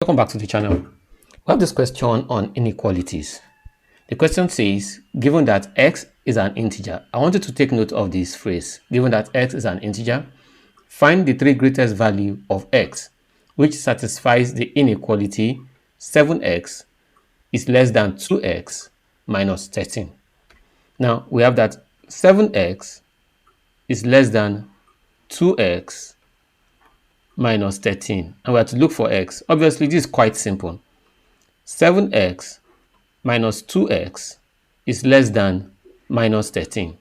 Welcome back to the channel. We have this question on inequalities. The question says, given that x is an integer, I want you to take note of this phrase. Given that x is an integer, find the three greatest value of x, which satisfies the inequality 7x is less than 2x minus 13. Now, we have that 7x is less than 2x minus 13, and we have to look for x. Obviously, this is quite simple. 7x minus 2x is less than minus 13.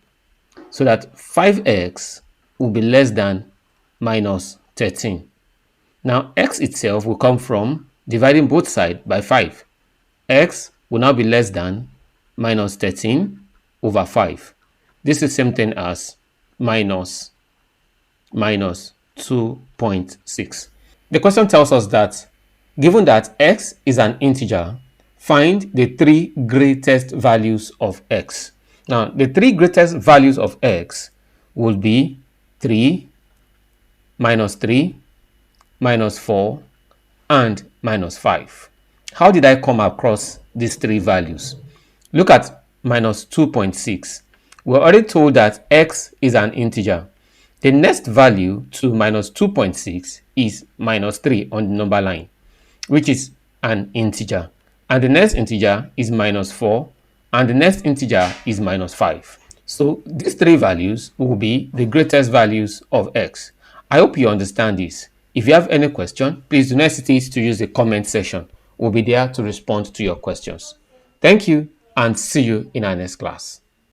So that 5x will be less than minus 13. Now, x itself will come from dividing both sides by 5. X will now be less than minus 13 over 5. This is the same thing as minus 2.6. The question tells us that given that x is an integer, find the three greatest values of x. Now, the three greatest values of x will be 3, -3, -4, and -5. How did I come across these three values? Look at -2.6. We're already told that x is an integer. The next value to -2.6 is -3 on the number line, which is an integer. And the next integer is -4, and the next integer is -5. So these three values will be the greatest values of x. I hope you understand this. If you have any question, please do not hesitate to use the comment section. We'll be there to respond to your questions. Thank you, and see you in our next class.